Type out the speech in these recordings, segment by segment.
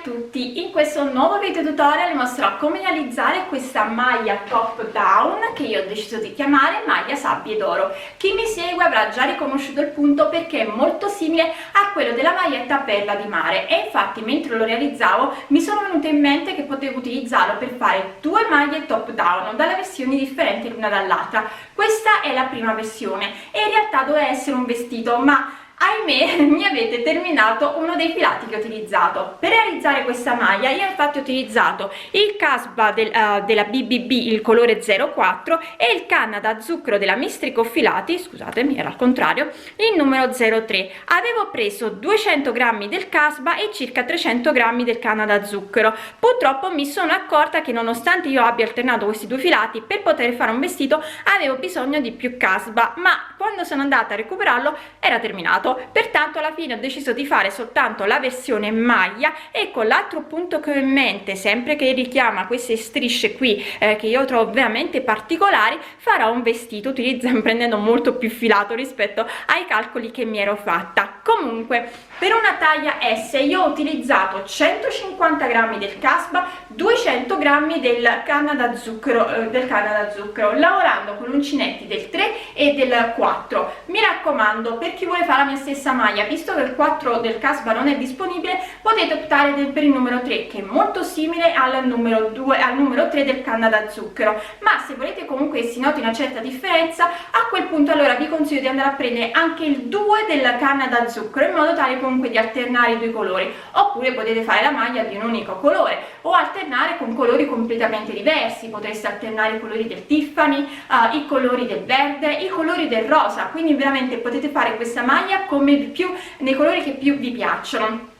tutti, in questo nuovo video tutorial vi mostrerò come realizzare questa maglia top down che io ho deciso di chiamare maglia sabbie d'oro. Chi mi segue avrà già riconosciuto il punto perché è molto simile a quello della maglietta perla di mare e infatti mentre lo realizzavo mi sono venuto in mente che potevo utilizzarlo per fare due maglie top down dalle versioni differenti l'una dall'altra. Questa è la prima versione e in realtà doveva essere un vestito, ma ahimè mi avete terminato uno dei filati che ho utilizzato. Per realizzare questa maglia io infatti ho utilizzato il casba della BBB, il colore 04, e il canna da zucchero della Mistrico Filati, scusatemi era al contrario, il numero 03. Avevo preso 200 grammi del casba e circa 300 grammi del canna da zucchero. Purtroppo mi sono accorta che nonostante io abbia alternato questi due filati, per poter fare un vestito avevo bisogno di più casba, ma quando sono andata a recuperarlo era terminato. Pertanto alla fine ho deciso di fare soltanto la versione maglia e con l'altro punto che ho in mente, sempre che richiama queste strisce qui che io trovo veramente particolari, farò un vestito prendendo molto più filato rispetto ai calcoli che mi ero fatta. Comunque per una taglia S io ho utilizzato 150 grammi del casba, 200 grammi del canna da zucchero, lavorando con uncinetti del 3 e del 4. Mi raccomando, per chi vuole fare la mia stessa maglia, visto che il 4 del casba non è disponibile, potete optare per il numero 3 che è molto simile al numero 3 del canna da zucchero, ma se volete comunque si noti una certa differenza, a quel punto allora vi consiglio di andare a prendere anche il 2 del canna da zucchero in modo tale comunque di alternare i due colori, oppure potete fare la maglia di un unico colore o alternare con colori completamente diversi. Potreste alternare i colori del Tiffany, i colori del verde, i colori del rosa, quindi veramente potete fare questa maglia come nei colori che più vi piacciono.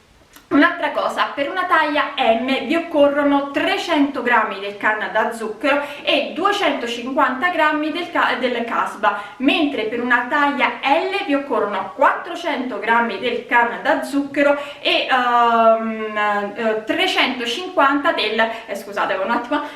Un'altra cosa, per una taglia M vi occorrono 300 grammi del canna da zucchero e 250 grammi del casba, mentre per una taglia L vi occorrono 400 grammi del canna da zucchero e 350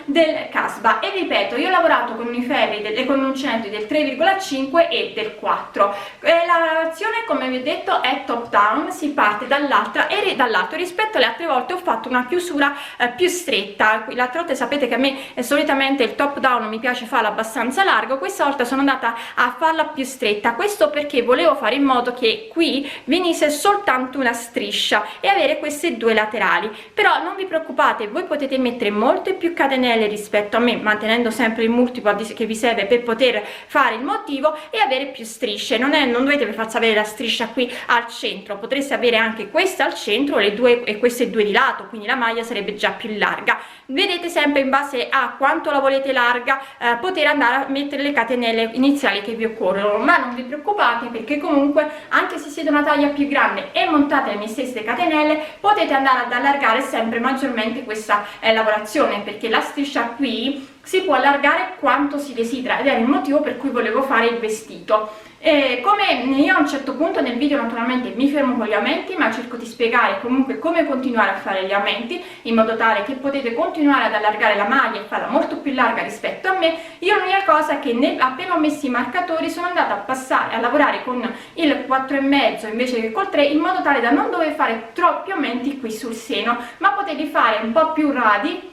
del casba. E ripeto, io ho lavorato con i ferri con uncinetto del 3,5 e del 4. La lavorazione, come vi ho detto, è top down, si parte dall'altra e dall'altro. Rispetto alle altre volte ho fatto una chiusura più stretta. L'altra volta sapete che a me solitamente il top down mi piace farlo abbastanza largo, questa volta sono andata a farla più stretta, questo perché volevo fare in modo che qui venisse soltanto una striscia e avere queste due laterali. Però non vi preoccupate, voi potete mettere molte più catenelle rispetto a me, mantenendo sempre il multiplo che vi serve per poter fare il motivo e avere più strisce. Non dovete per forza avere la striscia qui al centro, potreste avere anche questa al centro, le due e queste due di lato, quindi la maglia sarebbe già più larga. Vedete, sempre in base a quanto la volete larga poter andare a mettere le catenelle iniziali che vi occorrono, ma non vi preoccupate perché comunque anche se siete una taglia più grande e montate le mie stesse catenelle potete andare ad allargare sempre maggiormente questa lavorazione, perché la striscia qui si può allargare quanto si desidera ed è il motivo per cui volevo fare il vestito. Come io a un certo punto nel video naturalmente mi fermo con gli aumenti, ma cerco di spiegare comunque come continuare a fare gli aumenti in modo tale che potete continuare ad allargare la maglia e farla molto più larga rispetto a me. Io l'unica cosa è che appena ho messo i marcatori sono andata a passare a lavorare con il 4,5 invece che col 3, in modo tale da non dover fare troppi aumenti qui sul seno, ma poterli fare un po' più radi.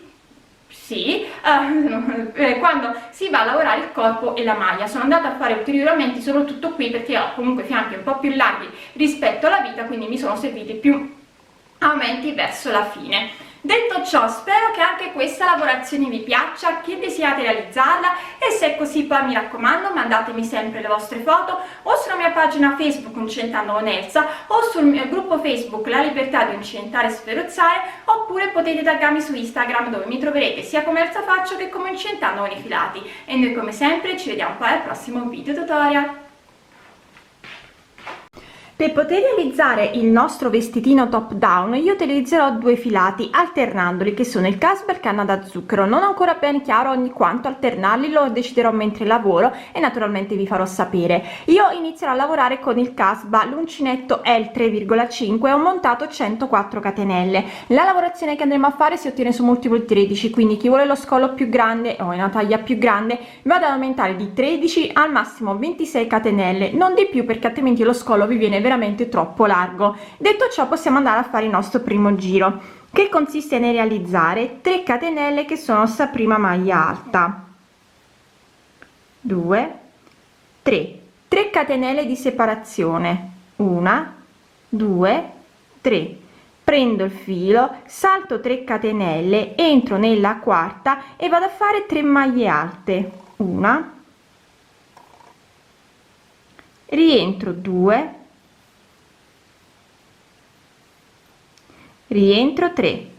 Sì, quando si va a lavorare il corpo e la maglia. Sono andata a fare ulteriori aumenti soprattutto qui perché ho comunque fianchi un po' più larghi rispetto alla vita, quindi mi sono serviti più aumenti verso la fine. Detto ciò, spero che anche questa lavorazione vi piaccia, che desiderate realizzarla, e se è così poi mi raccomando mandatemi sempre le vostre foto o sulla mia pagina Facebook Uncentando con Elsa o sul mio gruppo Facebook La Libertà di Uncentare e Sferruzzare, oppure potete taggarmi su Instagram dove mi troverete sia come Elsa Faccio che come Uncentando con i Filati. E noi come sempre ci vediamo poi al prossimo video tutorial. Per poter realizzare il nostro vestitino top down io utilizzerò due filati alternandoli, che sono il casba e il canna da zucchero. Non ho ancora ben chiaro ogni quanto alternarli, lo deciderò mentre lavoro e naturalmente vi farò sapere. Io inizierò a lavorare con il casba, l'uncinetto è il 3,5 e ho montato 104 catenelle. La lavorazione che andremo a fare si ottiene su multiplo di 13, quindi chi vuole lo scollo più grande o una taglia più grande vado ad aumentare di 13 al massimo 26 catenelle, non di più, perché altrimenti lo scollo vi viene veramente troppo largo. Detto ciò, possiamo andare a fare il nostro primo giro, che consiste nel realizzare 3 catenelle che sono sta prima maglia alta, 2, 3 catenelle di separazione, 1, 2, 3, prendo il filo, salto 3 catenelle, entro nella quarta e vado a fare 3 maglie alte, 1, rientro 2, rientro 3,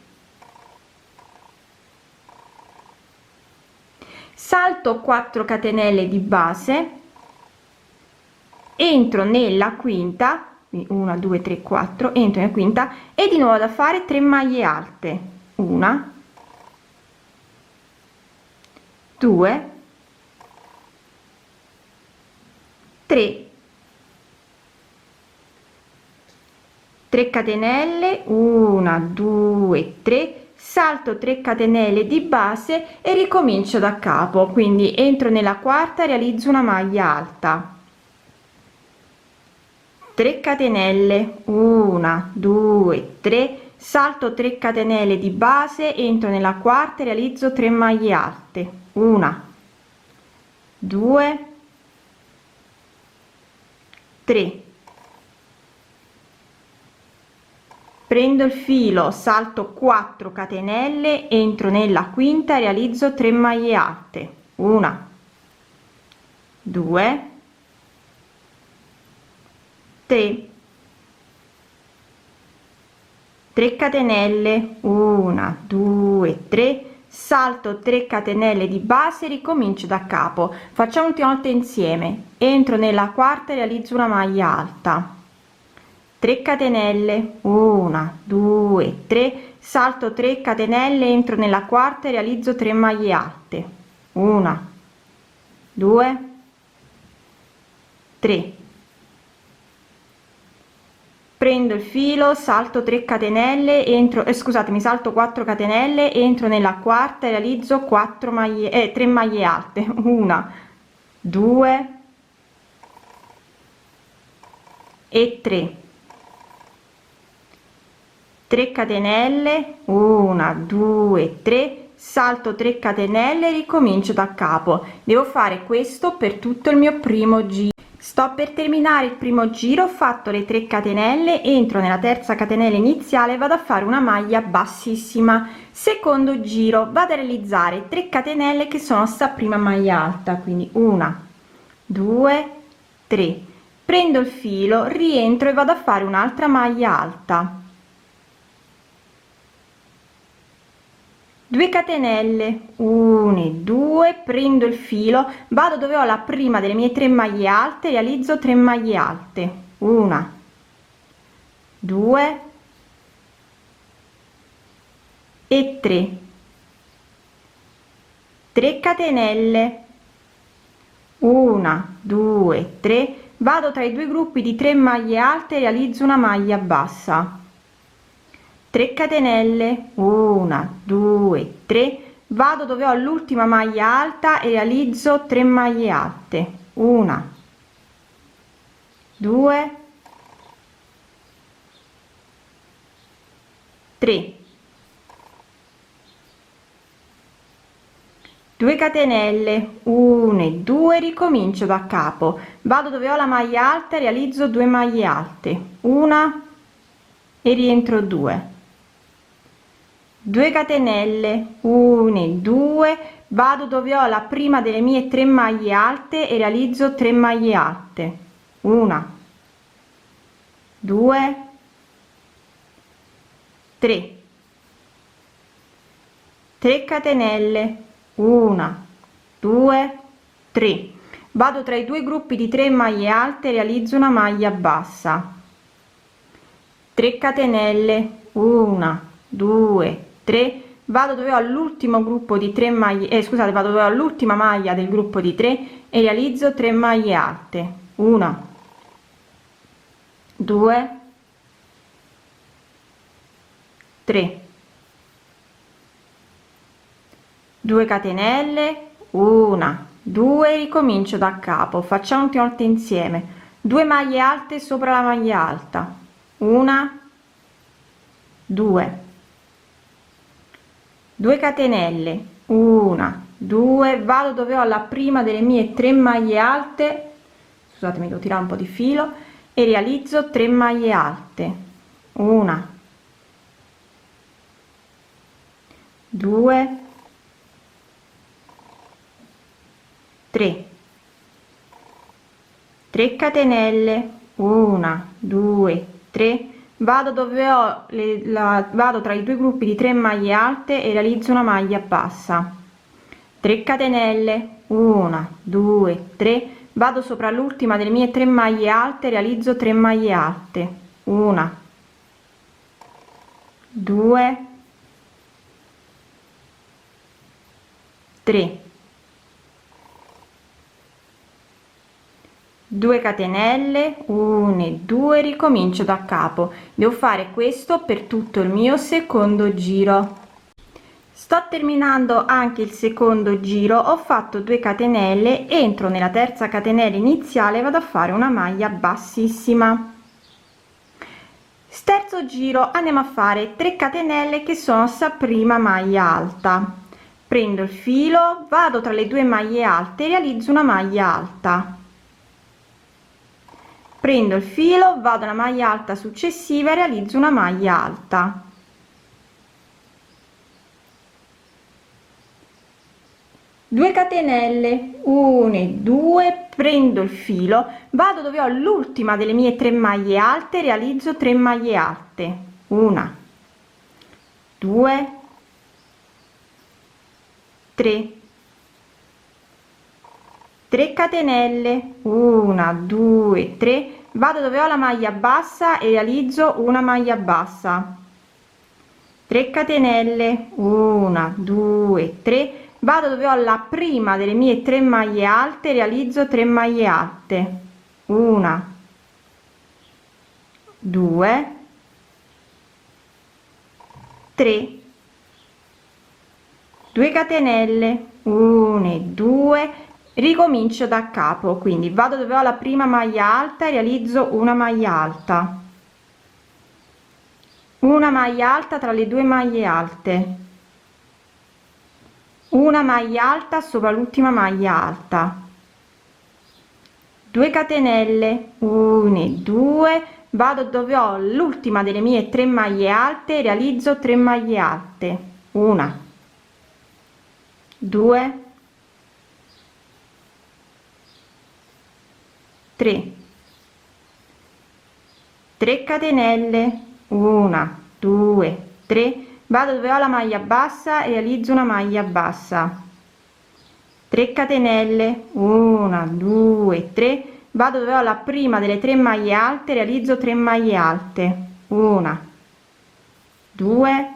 salto 4 catenelle di base, entro nella quinta, 1 2 3 4, entro nella quinta e di nuovo da fare 3 maglie alte, 1, 2, 3, 3 catenelle, 1 2 3, salto 3 catenelle di base e ricomincio da capo, quindi entro nella quarta, realizzo una maglia alta, 3 catenelle, 1 2 3, salto 3 catenelle di base, entro nella quarta e realizzo 3 maglie alte, 1 2 3, prendo il filo, salto 4 catenelle, entro nella quinta e realizzo 3 maglie alte, 1 2 3, 3 catenelle, 1 2 3, salto 3 catenelle di base, ricomincio da capo, facciamo un'ultima volta insieme, entro nella quarta e realizzo una maglia alta, 3 catenelle, 1 2 3, salto 3 catenelle, entro nella quarta e realizzo 3 maglie alte, 1 2 3, prendo il filo, salto 3 catenelle, entro scusatemi, salto 4 catenelle, entro nella quarta e realizzo 4 maglie 3 maglie alte, 1 2 e 3, 3 catenelle, 1 2 3, salto 3 catenelle, ricomincio da capo. Devo fare questo per tutto il mio primo giro. Sto per terminare il primo giro, ho fatto le 3 catenelle, entro nella terza catenella iniziale, vado a fare una maglia bassissima. Secondo giro vado a realizzare 3 catenelle che sono sta prima maglia alta, quindi 1 2 3, prendo il filo, rientro e vado a fare un'altra maglia alta, 2 catenelle, 1 e 2, prendo il filo, vado dove ho la prima delle mie 3 maglie alte, realizzo 3 maglie alte, 1 2 e 3, 3 catenelle, 1 2 3, vado tra i due gruppi di 3 maglie alte, realizzo una maglia bassa, 3 catenelle, 1 2 3, vado dove ho l'ultima maglia alta e realizzo 3 maglie alte, 1 2 3, 2 catenelle, 1 e 2, ricomincio da capo, vado dove ho la maglia alta e realizzo 2 maglie alte, una e rientro 2, 2 catenelle, 1 e 2, vado dove ho la prima delle mie 3 maglie alte e realizzo 3 maglie alte, 1 2 3, 3 catenelle, 1 2 3, vado tra i due gruppi di 3 maglie alte, realizzo una maglia bassa, 3 catenelle, 1 2 3, vado dove ho l'ultimo gruppo di 3 maglie scusate, vado dove ho l'ultima maglia del gruppo di 3 e realizzo 3 maglie alte, 1 2 3, 2 catenelle, 1 2, ricomincio da capo, facciamo un'ultima volta insieme, 2 maglie alte sopra la maglia alta, una, 2, 2 catenelle, una, 2, vado dove ho la prima delle mie 3 maglie alte, scusatemi, devo tirare un po' di filo, e realizzo 3 maglie alte, una, 2, 3, 3 catenelle, una, 2, 3, vado dove ho vado tra i due gruppi di 3 maglie alte e realizzo una maglia bassa, 3 catenelle, una, 2, 3, vado sopra l'ultima delle mie 3 maglie alte, realizzo 3 maglie alte, una, 2, 3, 2 catenelle, 1 e 2, ricomincio da capo. Devo fare questo per tutto il mio secondo giro. Sto terminando anche il secondo giro, ho fatto 2 catenelle, entro nella terza catenella iniziale, vado a fare una maglia bassissima. Terzo giro andiamo a fare 3 catenelle che sono sta prima maglia alta, prendo il filo, vado tra le due maglie alte e realizzo una maglia alta, prendo il filo, vado alla maglia alta successiva e realizzo una maglia alta, 2 catenelle, 1 e 2, prendo il filo, vado dove ho l'ultima delle mie 3 maglie alte, realizzo 3 maglie alte, una, 2, 3, 3 catenelle, 1, 2, 3, vado dove ho la maglia bassa e realizzo una maglia bassa, 3 catenelle, 1, 2, 3, vado dove ho la prima delle mie 3 maglie alte, realizzo 3 maglie alte, una, 2, 3, 2 catenelle, 1 e 2, ricomincio da capo, quindi vado dove ho la prima maglia alta e realizzo una maglia alta, una maglia alta tra le due maglie alte, una maglia alta sopra l'ultima maglia alta, 2 catenelle, 1 e 2, vado dove ho l'ultima delle mie 3 maglie alte, realizzo 3 maglie alte, una, 2, 3, 3 catenelle, 1, 2, 3, vado dove ho la maglia bassa e realizzo una maglia bassa, 3 catenelle, 1, 2, 3, vado dove ho la prima delle 3 maglie alte, realizzo 3 maglie alte, una, 2,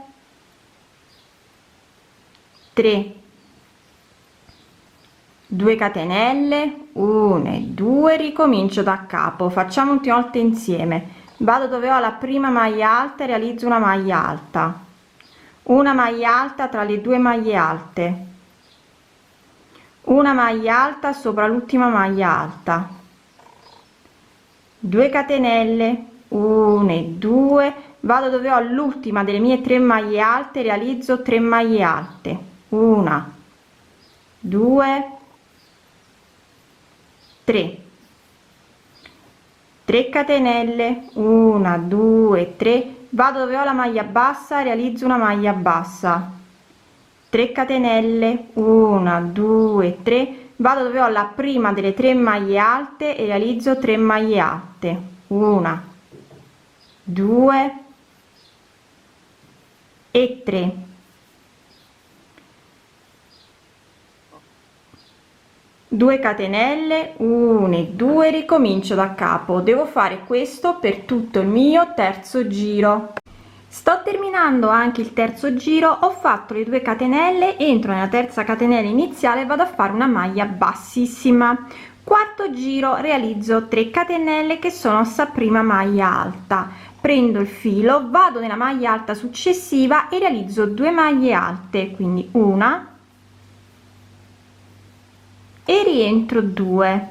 3, 2 catenelle, 1 e 2, ricomincio da capo, facciamo ultima volta insieme, vado dove ho la prima maglia alta e realizzo una maglia alta, una maglia alta tra le due maglie alte, una maglia alta sopra l'ultima maglia alta, 2 catenelle, 1 e 2, vado dove ho l'ultima delle mie 3 maglie alte, realizzo 3 maglie alte, una, 2, 3, 3 catenelle, 1, 2, 3, vado dove ho la maglia bassa, realizzo una maglia bassa, 3 catenelle, 1, 2, 3, vado dove ho la prima delle 3 maglie alte e realizzo 3 maglie alte, una, 2 e 3, 2 catenelle, 1 e 2, ricomincio da capo, devo fare questo per tutto il mio terzo giro. Sto terminando anche il terzo giro, ho fatto le 2 catenelle, entro nella terza catenella iniziale, vado a fare una maglia bassissima, quarto giro realizzo 3 catenelle che sono sta prima maglia alta, prendo il filo, vado nella maglia alta successiva e realizzo 2 maglie alte, quindi una e rientro 2,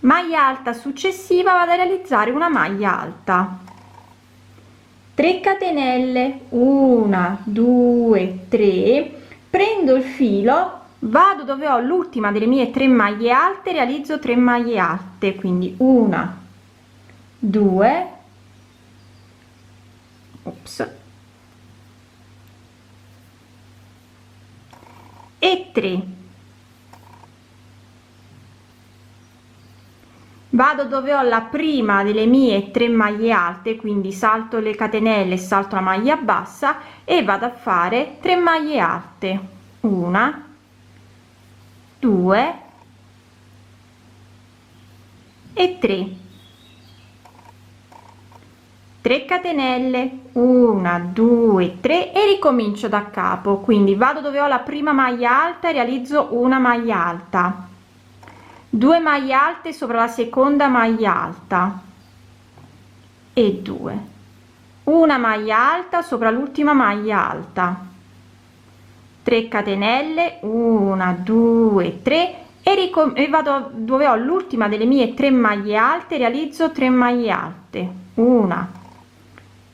maglia alta successiva vado a realizzare una maglia alta, 3 catenelle, 1 2 3, prendo il filo, vado dove ho l'ultima delle mie 3 maglie alte, realizzo 3 maglie alte, quindi 1 2 e 3. Vado dove ho la prima delle mie 3 maglie alte, quindi salto le catenelle, salto la maglia bassa e vado a fare 3 maglie alte, 1 2 e 3, 3 catenelle, 1 2 3 e ricomincio da capo, quindi vado dove ho la prima maglia alta e realizzo una maglia alta, 2 maglie alte sopra la seconda maglia alta e 2, una maglia alta sopra l'ultima maglia alta, 3 catenelle, 1 2 3 e vado dove ho l'ultima delle mie 3 maglie alte, realizzo 3 maglie alte, 1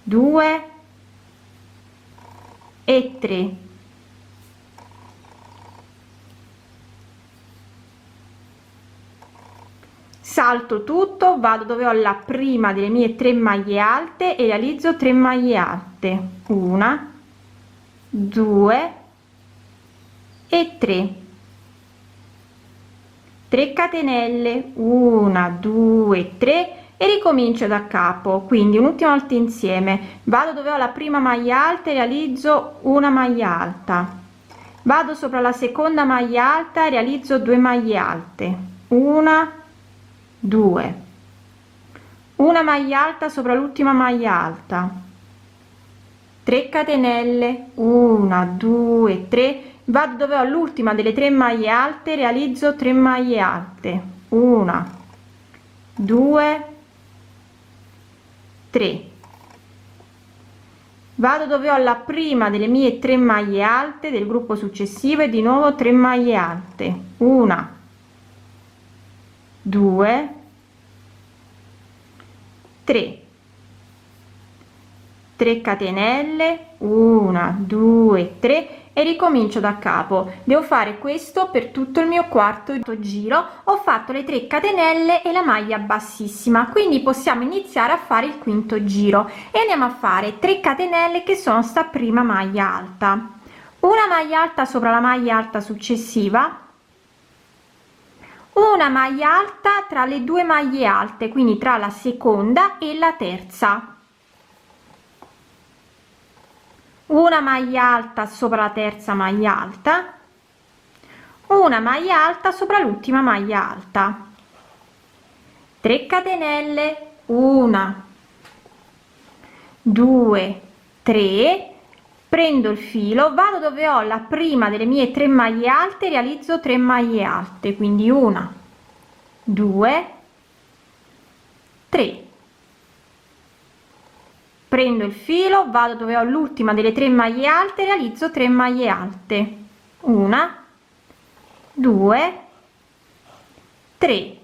2 e 3, salto tutto, vado dove ho la prima delle mie 3 maglie alte e realizzo 3 maglie alte, 1 2 e 3, 3 catenelle, 1 2 3 e ricomincio da capo, quindi un'ultima volta insieme, vado dove ho la prima maglia alta e realizzo una maglia alta, vado sopra la seconda maglia alta e realizzo 2 maglie alte, 1 2, una maglia alta sopra l'ultima maglia alta, 3 catenelle, 1 2 3, vado dove ho l'ultima delle 3 maglie alte, realizzo 3 maglie alte, 1 2 3, vado dove ho la prima delle mie 3 maglie alte del gruppo successivo e di nuovo 3 maglie alte, 1 2 3, 3 catenelle, 1 2 3 e ricomincio da capo. Devo fare questo per tutto il mio quarto giro. Ho fatto le 3 catenelle e la maglia bassissima, quindi possiamo iniziare a fare il quinto giro e andiamo a fare 3 catenelle che sono sta prima maglia alta, una maglia alta sopra la maglia alta successiva, una maglia alta tra le 2 maglie alte, quindi tra la seconda e la terza, una maglia alta sopra la terza maglia alta, una maglia alta sopra l'ultima maglia alta, 3 catenelle, 1 2 3, prendo il filo, vado dove ho la prima delle mie 3 maglie alte, realizzo 3 maglie alte, quindi 1 2 3, prendo il filo, vado dove ho l'ultima delle 3 maglie alte, realizzo 3 maglie alte, 1 2 3,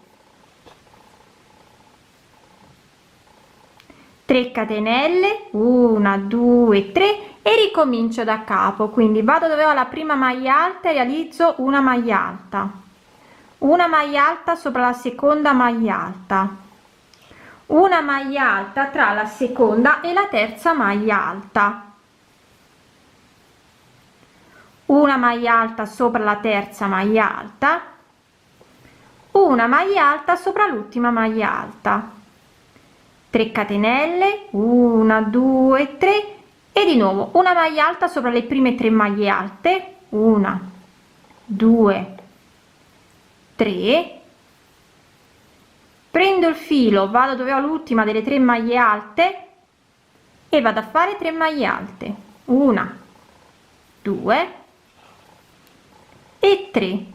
3 catenelle, 1 2 3 e ricomincio da capo, quindi vado dove ho la prima maglia alta e realizzo una maglia alta, una maglia alta sopra la seconda maglia alta, una maglia alta tra la seconda e la terza maglia alta, una maglia alta sopra la terza maglia alta, una maglia alta sopra l'ultima maglia alta, 3 catenelle, 1 2 3 e di nuovo una maglia alta sopra le prime 3 maglie alte, 1 2 3, prendo il filo, vado dove ho l'ultima delle 3 maglie alte e vado a fare 3 maglie alte, 1 2 e 3,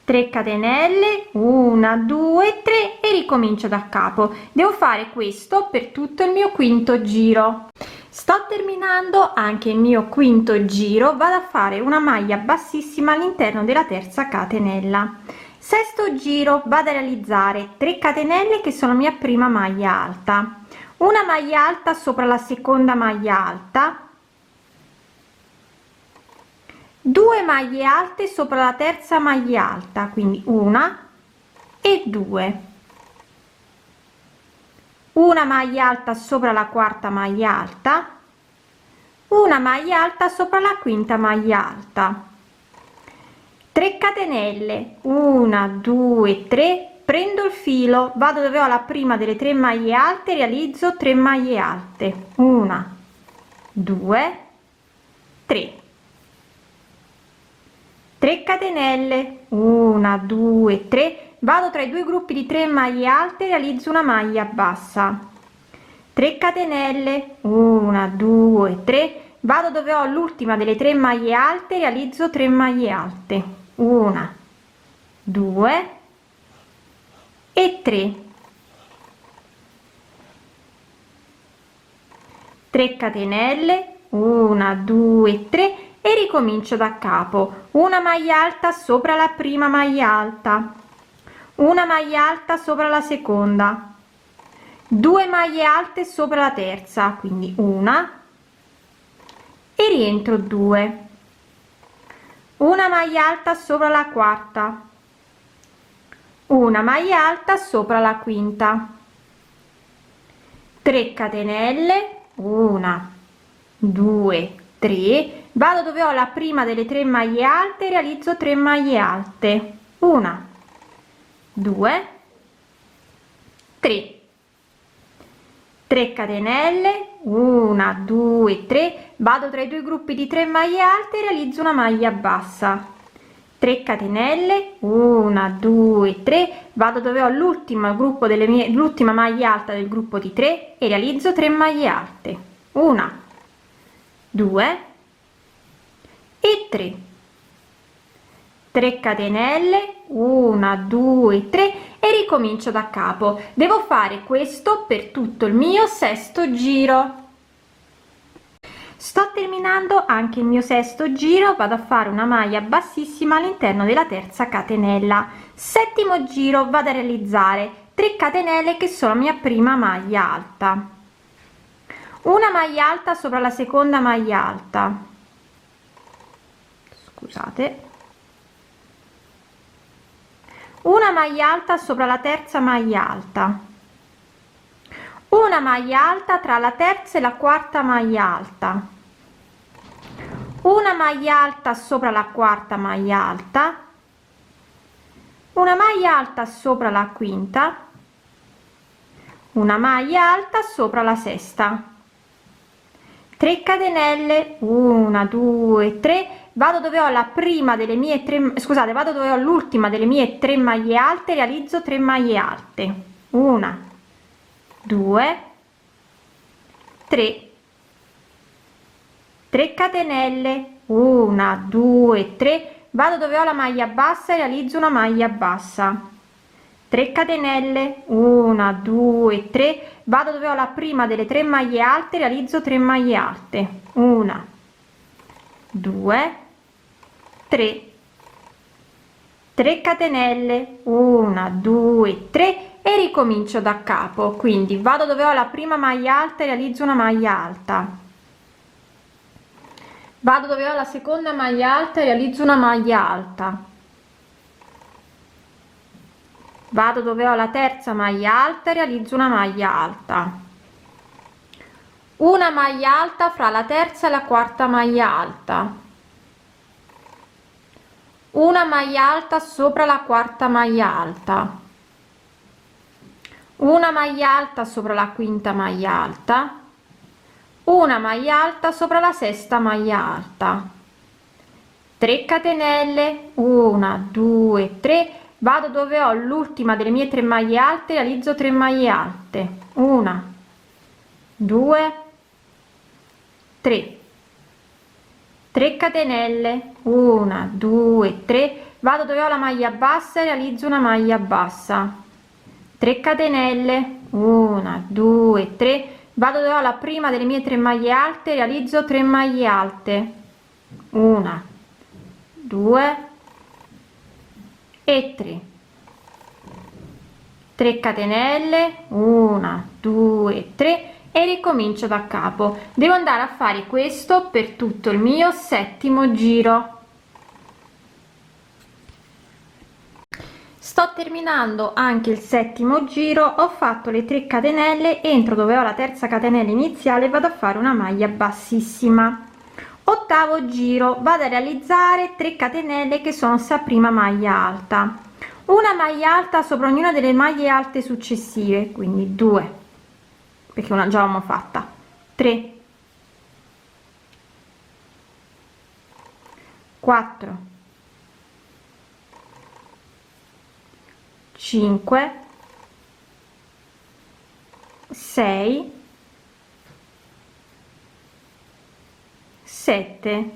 3 catenelle, 1 2 3 e ricomincio da capo. Devo fare questo per tutto il mio quinto giro. Sto terminando anche il mio quinto giro, vado a fare una maglia bassissima all'interno della terza catenella Sesto giro, vado a realizzare 3 catenelle che sono mia prima maglia alta, una maglia alta sopra la seconda maglia alta, 2 maglie alte sopra la terza maglia alta, quindi una e due, una maglia alta sopra la quarta maglia alta, una maglia alta sopra la quinta maglia alta, 3 catenelle, 1 2 3, prendo il filo, vado dove ho la prima delle 3 maglie alte, realizzo 3 maglie alte, 1 2 3, 3 catenelle, 1 2 3, vado tra i due gruppi di 3 maglie alte, realizzo una maglia bassa, 3 catenelle, 1 2 3, vado dove ho l'ultima delle 3 maglie alte, realizzo 3 maglie alte, 1 2 e 3, 3 catenelle, 1 2 3 e ricomincio da capo, una maglia alta sopra la prima maglia alta, una maglia alta sopra la seconda, 2 maglie alte sopra la terza, quindi una e rientro 2, una maglia alta sopra la quarta, una maglia alta sopra la quinta, 3 catenelle, 1 2 3, vado dove ho la prima delle 3 maglie alte, realizzo 3 maglie alte, 1 2 3, 3 catenelle, 1 2 3, vado tra i due gruppi di 3 maglie alte e realizzo una maglia bassa, 3 catenelle, 1 2 3, vado dove ho l'ultimo gruppo delle mie, l'ultima maglia alta del gruppo di 3 e realizzo 3 maglie alte, 1 2 e 3, 3 catenelle, 1 2 3 e ricomincio da capo. Devo fare questo per tutto il mio sesto giro. Sto terminando anche il mio sesto giro, vado a fare una maglia bassissima all'interno della terza catenella. Settimo giro, vado a realizzare 3 catenelle che sono mia prima maglia alta, una maglia alta sopra la seconda maglia alta, scusate, una maglia alta sopra la terza maglia alta, una maglia alta tra la terza e la quarta maglia alta, una maglia alta sopra la quarta maglia alta, una maglia alta sopra la quinta, una maglia alta sopra la sesta, 3 catenelle, 1 2 3, vado dove ho la prima delle mie 3, scusate, vado dove ho l'ultima delle mie 3 maglie alte, realizzo 3 maglie alte, 1 2 3, 3 catenelle, 1 2 3, vado dove ho la maglia bassa e realizzo una maglia bassa, 3 catenelle, 1 2 3, vado dove ho la prima delle 3 maglie alte, realizzo 3 maglie alte, 1 2 3, 3 catenelle, 1 2 3 e ricomincio da capo, quindi vado dove ho la prima maglia alta e realizzo una maglia alta, vado dove ho la seconda maglia alta e realizzo una maglia alta, vado dove ho la terza maglia alta e realizzo una maglia alta, una maglia alta fra la terza e la quarta maglia alta, una maglia alta sopra la quarta maglia alta, una maglia alta sopra la quinta maglia alta, una maglia alta sopra la sesta maglia alta, 3 catenelle, 1 2 3, vado dove ho l'ultima delle mie 3 maglie alte, realizzo 3 maglie alte, 1 2 3, 3 catenelle, 1 2 3, vado dove ho la maglia bassa e realizzo una maglia bassa, 3 catenelle, 1 2 3, vado dove ho la prima delle mie 3 maglie alte, realizzo 3 maglie alte, 1 2 e 3, 3 catenelle, 1 2 3 e ricomincio da capo. Devo andare a fare questo per tutto il mio settimo giro. Sto terminando anche il settimo giro, ho fatto le 3 catenelle, entro dove ho la terza catenella iniziale, vado a fare una maglia bassissima. Ottavo giro, vado a realizzare 3 catenelle che sono sta prima maglia alta, una maglia alta sopra ognuna delle maglie alte successive, quindi 2 perché una già l'abbiamo fatta, 3, 4, 5, 6, 7,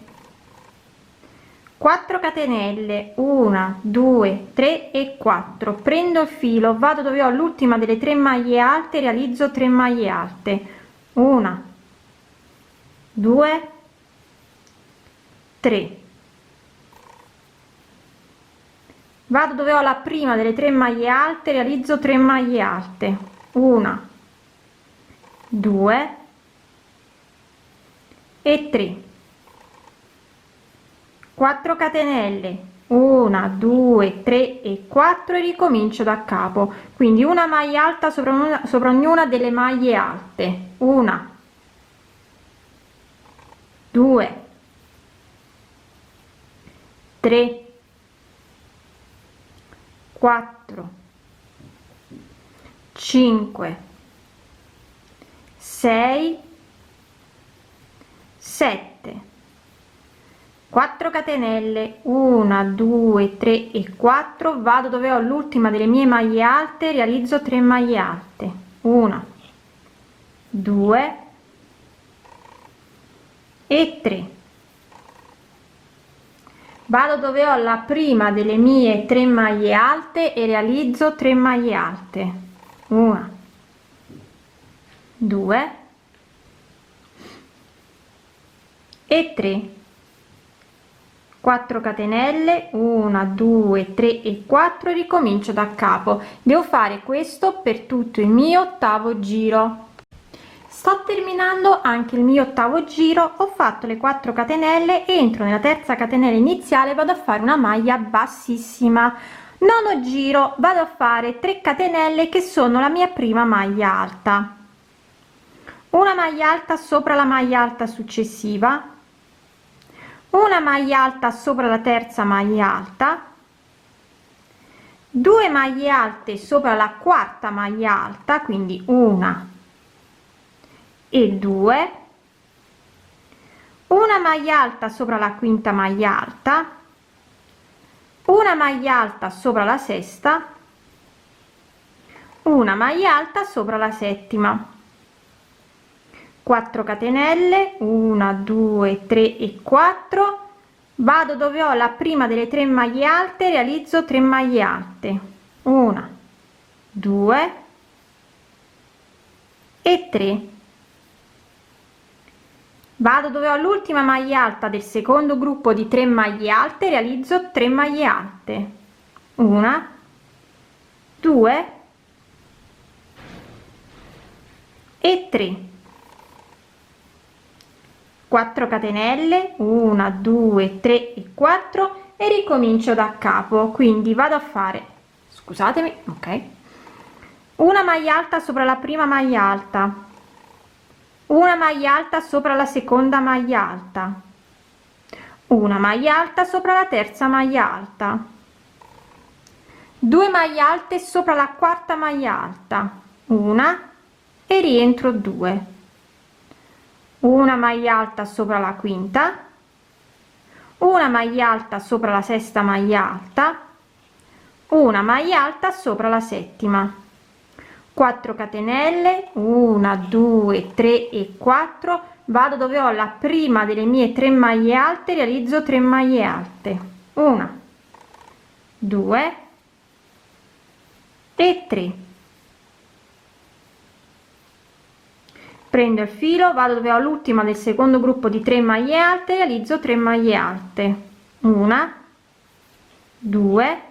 4 catenelle, 1 2 3 e 4, prendo il filo, vado dove ho l'ultima delle 3 maglie alte, realizzo 3 maglie alte, 1 2 3, vado dove ho la prima delle 3 maglie alte, realizzo 3 maglie alte, 1 2 e 3, 4 catenelle, 1 2 3 e 4 e ricomincio da capo, quindi una maglia alta sopra ognuna delle maglie alte, 1 2 3 4 5 6 7, 4 catenelle, 1 2 3 e 4, vado dove ho l'ultima delle mie maglie alte, realizzo 3 maglie alte, 1 2 e 3, vado dove ho la prima delle mie 3 maglie alte e realizzo 3 maglie alte, 1 2 e 3, 4 catenelle, 1 2 3 e 4 e ricomincio da capo. Devo fare questo per tutto il mio ottavo giro. Sto terminando anche il mio ottavo giro, ho fatto le 4 catenelle, entro nella terza catenella iniziale, vado a fare una maglia bassissima. Nono giro, vado a fare 3 catenelle che sono la mia prima maglia alta, una maglia alta sopra la maglia alta successiva, una maglia alta sopra la terza maglia alta, 2 maglie alte sopra la quarta maglia alta, quindi una e 2, una maglia alta sopra la quinta maglia alta, una maglia alta sopra la sesta, una maglia alta sopra la settima, 4 catenelle, 1 2 3 e 4, vado dove ho la prima delle 3 maglie alte, realizzo 3 maglie alte, 1 2 e 3, vado dove ho l'ultima maglia alta del secondo gruppo di 3 maglie alte, realizzo 3 maglie alte, 1 2 e 3, 4 catenelle, 1 2 3 e 4 e ricomincio da capo, quindi vado a fare, scusatemi, ok, una maglia alta sopra la prima maglia alta, una maglia alta sopra la seconda maglia alta, una maglia alta sopra la terza maglia alta, 2 maglie alte sopra la quarta maglia alta, una e rientro 2, una maglia alta sopra la quinta, una maglia alta sopra la sesta maglia alta, una maglia alta sopra la settima, 4 catenelle, 1 2 3 e 4, vado dove ho la prima delle mie 3 maglie alte, realizzo 3 maglie alte, 1 2 e 3, prendo il filo, vado dove ho l'ultima del secondo gruppo di 3 maglie alte, realizzo 3 maglie alte, 1 2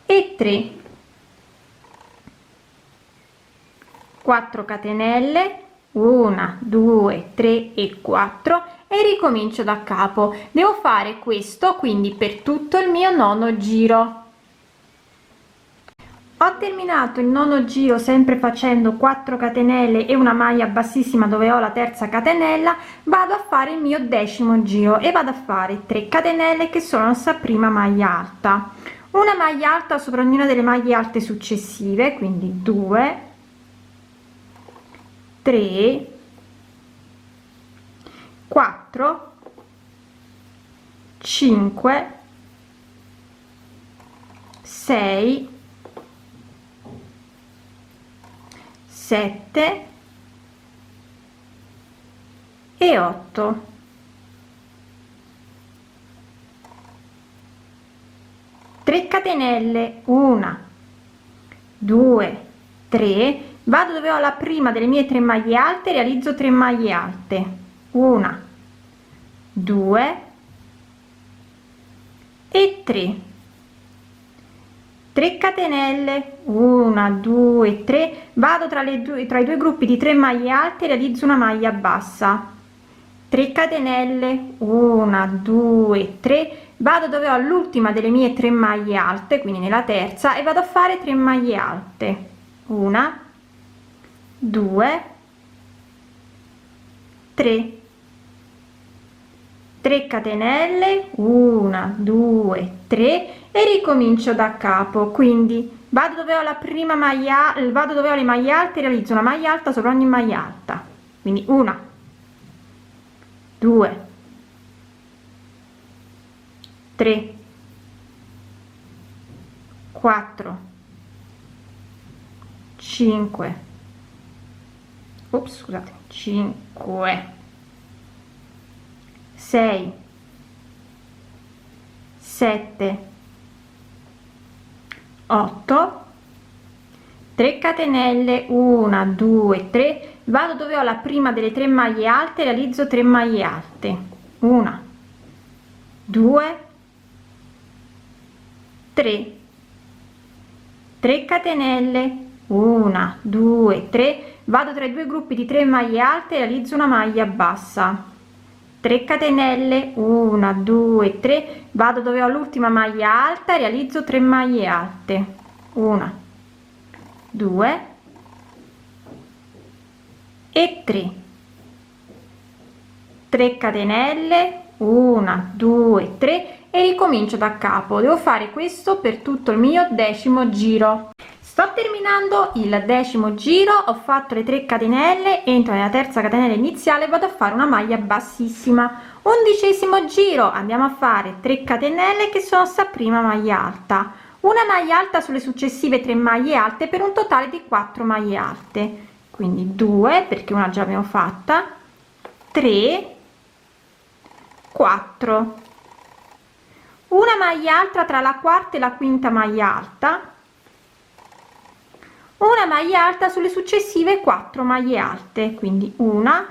e 3, 4 catenelle, 1 2 3 e 4, e ricomincio da capo. Devo fare questo quindi per tutto il mio nono giro. Ho terminato il nono giro sempre facendo 4 catenelle e una maglia bassissima dove ho la terza catenella. Vado a fare il mio decimo giro e vado a fare 3 catenelle che sono la nostra prima maglia alta, una maglia alta sopra ognuna delle maglie alte successive, quindi 2 3 4 5 6 7 e 8. Tre catenelle, 1 2 3, vado dove ho la prima delle mie 3 maglie alte, realizzo 3 maglie alte, 1 2 e 3, 3 catenelle, 1 2 3, vado tra i due gruppi di 3 maglie alte, realizzo una maglia bassa, 3 catenelle, 1 2 3, vado dove ho l'ultima delle mie 3 maglie alte, quindi nella terza, e vado a fare 3 maglie alte, 1 2 3, 3 catenelle, 1 2 3, e ricomincio da capo. Quindi vado dove ho la prima maglia, vado dove ho le maglie alte, realizzo una maglia alta sopra ogni maglia alta, quindi 1 2 3 4 5 scusate, 5 6 7 8, 3 catenelle, 1 2 3, vado dove ho la prima delle 3 maglie alte, realizzo 3 maglie alte, 1 2 3, 3 catenelle, 1 2 3, vado tra i due gruppi di 3 maglie alte, realizzo una maglia bassa, 3 catenelle, 1 2 3, vado dove ho l'ultima maglia alta, realizzo 3 maglie alte, 1 2 e 3, 3 catenelle, 1 2 3, e ricomincio da capo. Devo fare questo per tutto il mio decimo giro. Sto terminando il decimo giro, ho fatto le 3 catenelle, entro nella terza catenella iniziale e vado a fare una maglia bassissima. Undicesimo giro, andiamo a fare 3 catenelle che sono sta prima maglia alta, una maglia alta sulle successive 3 maglie alte per un totale di 4 maglie alte, quindi 2 perché una già abbiamo fatta, 3 4, una maglia alta tra la quarta e la quinta maglia alta, una maglia alta sulle successive 4 maglie alte, quindi 1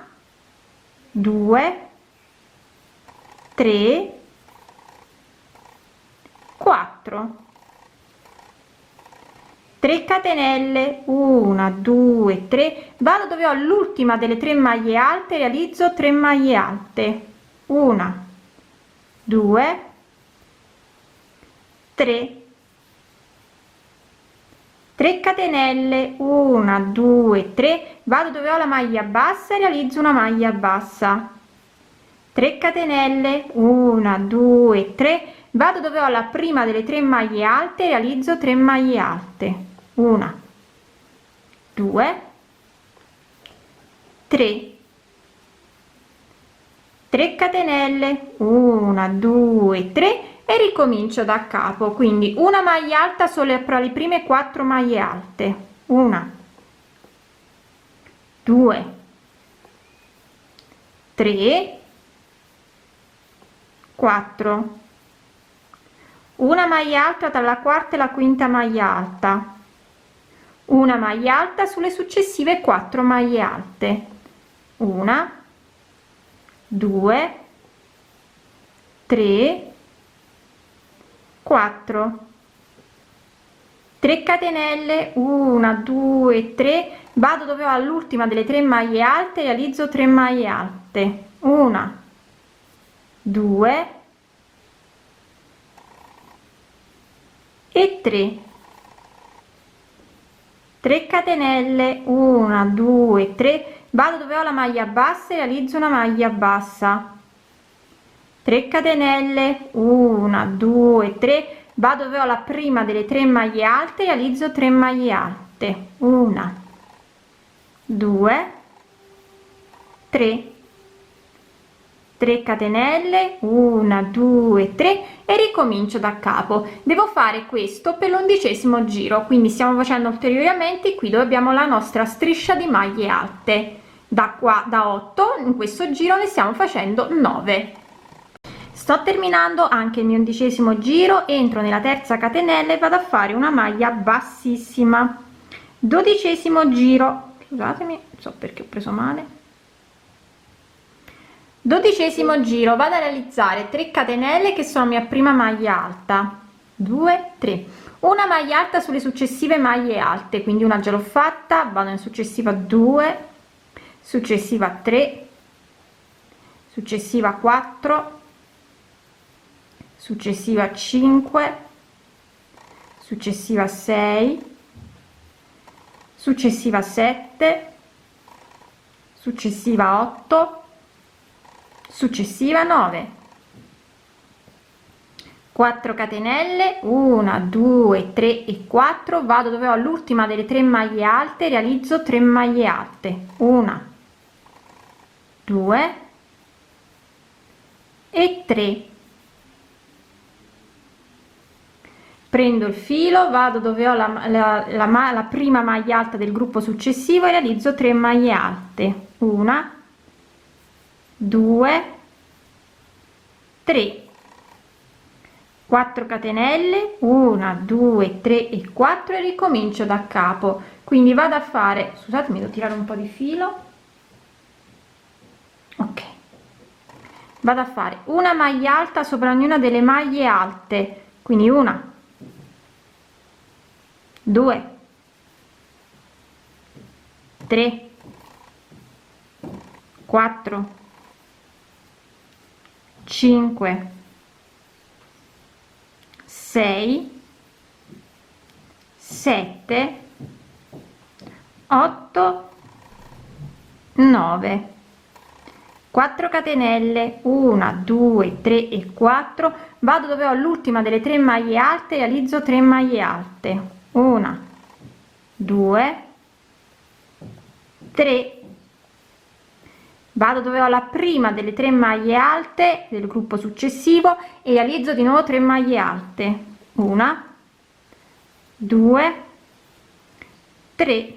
2 3 4, 3 catenelle, 1 2 3, vado dove ho l'ultima delle 3 maglie alte, realizzo 3 maglie alte, 1 2 3, 3 catenelle, 1 2 3, vado dove ho la maglia bassa e realizzo una maglia bassa, 3 catenelle, 1 2 3, vado dove ho la prima delle 3 maglie alte, realizzo 3 maglie alte, 1 2 3, 3 catenelle, 1 2 3, e ricomincio da capo. Quindi una maglia alta solo tra le prime 4 maglie alte, 1 2 3 4, una maglia alta tra la quarta e la quinta maglia alta, una maglia alta sulle successive 4 maglie alte, 1 2 3 4, 3 catenelle, 1 2 3, vado dove ho all'ultima delle 3 maglie alte, realizzo 3 maglie alte, 1 2 e 3, 3 catenelle, 1 2 3, vado dove ho la maglia bassa e realizzo una maglia bassa, 3 catenelle, 1 2 3, vado dove ho la prima delle 3 maglie alte, realizzo 3 maglie alte, 1 2 3, 3 catenelle, 1 2 3 e ricomincio da capo. Devo fare questo per l'11° giro, quindi stiamo facendo ulteriori aumenti qui dove abbiamo la nostra striscia di maglie alte. Da qua, da 8 in questo giro ne stiamo facendo 9. Sto terminando anche il mio 11° giro, entro nella terza catenella e vado a fare una maglia bassissima. 12° giro, scusatemi, non so perché ho preso male. 12° giro, vado a realizzare 3 catenelle che sono mia prima maglia alta, 2 3, una maglia alta sulle successive maglie alte, quindi una già l'ho fatta, vado in successiva 2, successiva 3, successiva 4, successiva 5, successiva 6, successiva 7, successiva 8, successiva 9, 4 catenelle, 1 2 3 e 4, vado dove ho l'ultima delle 3 maglie alte, realizzo 3 maglie alte, 1 2 e 3, prendo il filo, vado dove ho la prima maglia alta del gruppo successivo e realizzo 3 maglie alte, 1 2 3, 4 catenelle, 1 2 3 e 4 e ricomincio da capo. Quindi vado a fare, scusatemi, devo tirare un po' di filo, ok, vado a fare una maglia alta sopra ognuna delle maglie alte, quindi 1 2 3 4 5 6 7 8 9, 4 catenelle, 1 2 3 e 4, vado dove ho l'ultima delle 3 maglie alte, realizzo 3 maglie alte, 1 2 3, vado dove ho la prima delle 3 maglie alte del gruppo successivo e realizzo di nuovo 3 maglie alte, 1 2 3,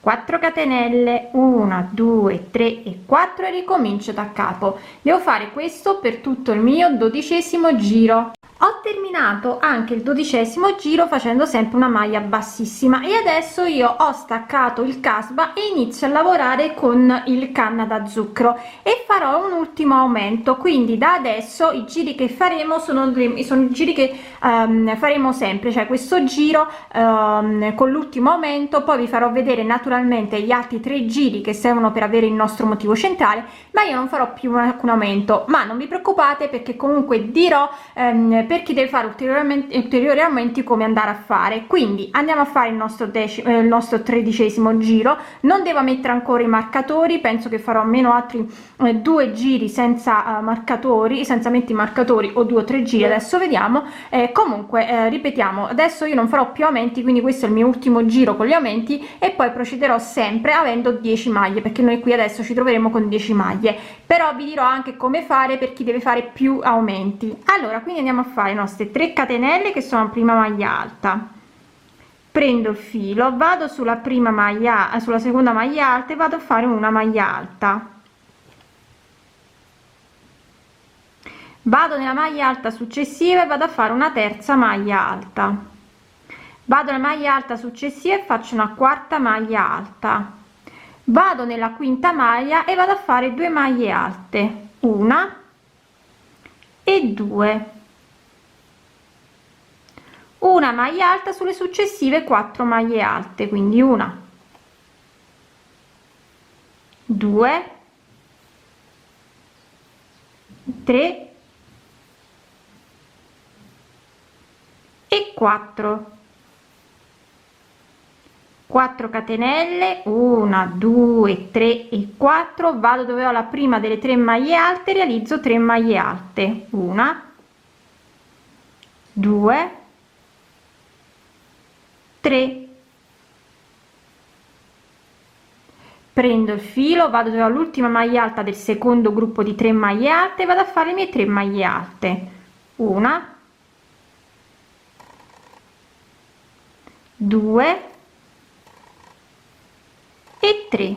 4 catenelle, 1 2 3 e 4 e ricomincio da capo. Devo fare questo per tutto il mio 12° giro. Ho terminato anche il 12° giro facendo sempre una maglia bassissima e adesso io ho staccato il casba e inizio a lavorare con il canna da zucchero e farò un ultimo aumento. Quindi da adesso i giri che faremo sono i giri che faremo sempre, cioè questo giro con l'ultimo aumento, poi vi farò vedere naturalmente gli altri 3 giri che servono per avere il nostro motivo centrale, ma io non farò più alcun aumento. Ma non vi preoccupate, perché comunque dirò per chi deve fare ulteriori aumenti come andare a fare. Quindi andiamo a fare il nostro 13° giro. Non devo mettere ancora i marcatori, penso che farò almeno altri 2 giri senza marcatori, senza mettere i marcatori, o 2 o 3 giri, adesso vediamo. Comunque ripetiamo, adesso io non farò più aumenti, quindi questo è il mio ultimo giro con gli aumenti e poi procederò sempre avendo 10 maglie, perché noi qui adesso ci troveremo con 10 maglie, però vi dirò anche come fare per chi deve fare più aumenti. Allora, quindi andiamo a fare le nostre 3 catenelle che sono la prima maglia alta, prendo il filo, vado sulla prima maglia, sulla seconda maglia alta e vado a fare una maglia alta, vado nella maglia alta successiva e vado a fare una terza maglia alta, vado nella maglia alta successiva e faccio una quarta maglia alta, vado nella quinta maglia e vado a fare 2 maglie alte, una e 2, una maglia alta sulle successive 4 maglie alte, quindi una, 2, 3 e 4. 4 catenelle, 1, 2, 3 e 4, vado dove ho la prima delle 3 maglie alte, realizzo 3 maglie alte, 1, 2, 3, prendo il filo, vado dove ho l'ultima maglia alta del secondo gruppo di 3 maglie alte, vado a fare le mie 3 maglie alte, 1, 2 e 3,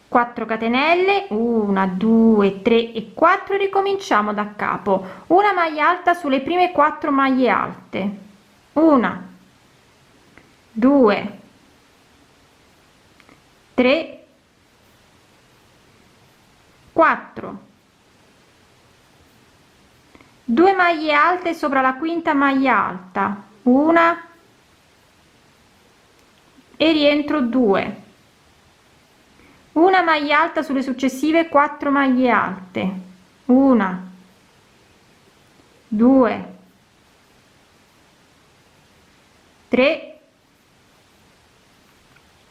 4 catenelle, 1, 2, 3 e 4, ricominciamo da capo, una maglia alta sulle prime 4 maglie alte, 1, 2, 3, 4, 2 maglie alte sopra la quinta maglia alta, una e rientro 2, una maglia alta sulle successive 4 maglie alte, 1, 2, 3,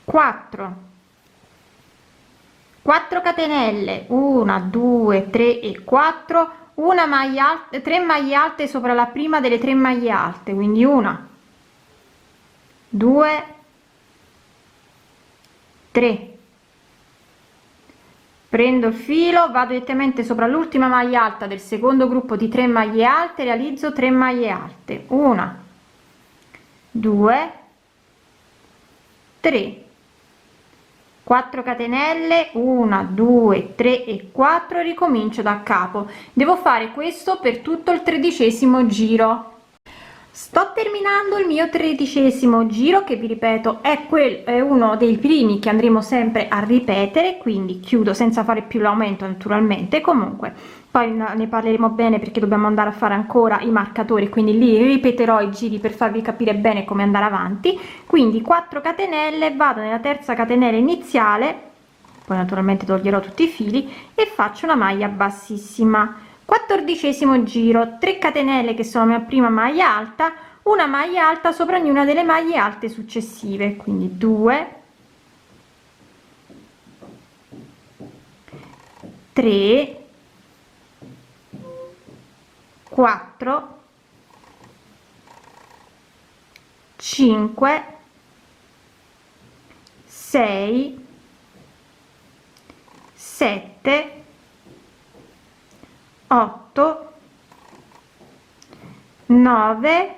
4, 4 catenelle, 1, 2, 3 e 4, una maglia alta, 3 maglie alte sopra la prima delle 3 maglie alte, quindi una, 2, 3, prendo il filo, vado direttamente sopra l'ultima maglia alta del secondo gruppo di 3 maglie alte, realizzo 3 maglie alte, 1, 2, 3, 4 catenelle, 1, 2, 3 e 4, ricomincio da capo. Devo fare questo per tutto il 13° giro. Sto terminando il mio 13° giro, che vi ripeto è uno dei primi che andremo sempre a ripetere, quindi chiudo senza fare più l'aumento naturalmente. Comunque poi ne parleremo bene, perché dobbiamo andare a fare ancora i marcatori, quindi lì ripeterò i giri per farvi capire bene come andare avanti. Quindi 4 catenelle, vado nella terza catenella iniziale, poi naturalmente toglierò tutti i fili e faccio una maglia bassissima. 14° giro, 3 catenelle che sono la mia prima maglia alta, una maglia alta sopra ognuna delle maglie alte successive, quindi 2, 3, 4, 5, 6, 7, 8, 9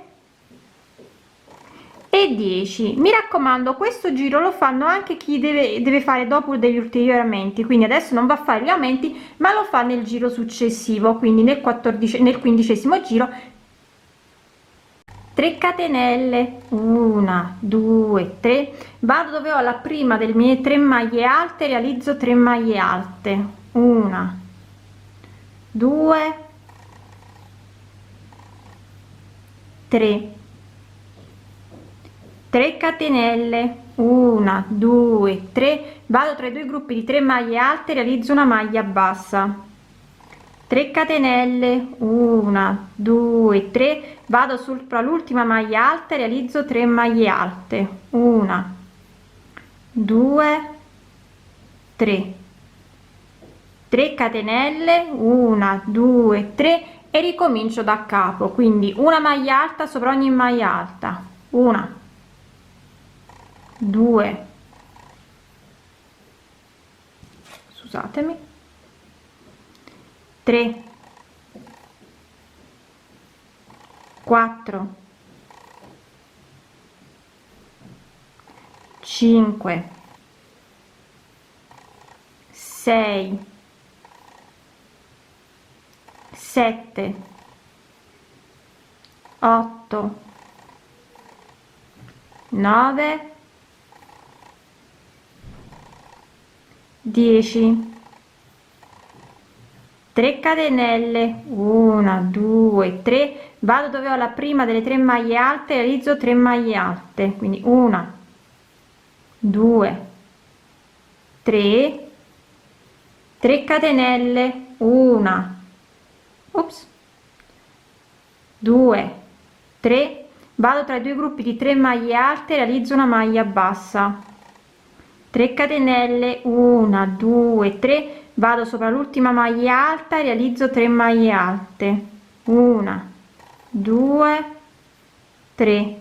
e 10. Mi raccomando, questo giro lo fanno anche chi deve fare dopo degli ulteriori aumenti, quindi adesso non va a fare gli aumenti ma lo fa nel giro successivo, quindi nel 15° giro 3 catenelle, 1, 2, 3, vado dove ho la prima delle mie 3 maglie alte, realizzo 3 maglie alte, 1, 2, 3, 3 catenelle, 1, 2, 3, vado tra i due gruppi di 3 maglie alte, realizzo una maglia bassa, 3 catenelle, 1, 2, 3, vado sopra l'ultima maglia alta, realizzo 3 maglie alte, 1, 2, 3, 3 catenelle, 1, 2, 3 e ricomincio da capo, quindi una maglia alta sopra ogni maglia alta, 1, 2, scusatemi, 3, 4, 5, 6, 7, 8, 9, 10, 3 catenelle, 1, 2, 3, vado dove ho la prima delle 3 maglie alte, realizzo 3 maglie alte, quindi 1, 2, 3, 3 catenelle, 1, ops, 2, 3, vado tra i due gruppi di 3 maglie alte, realizzo una maglia bassa, 3 catenelle, 1, 2, 3, vado sopra l'ultima maglia alta e realizzo 3 maglie alte, 1, 2, 3,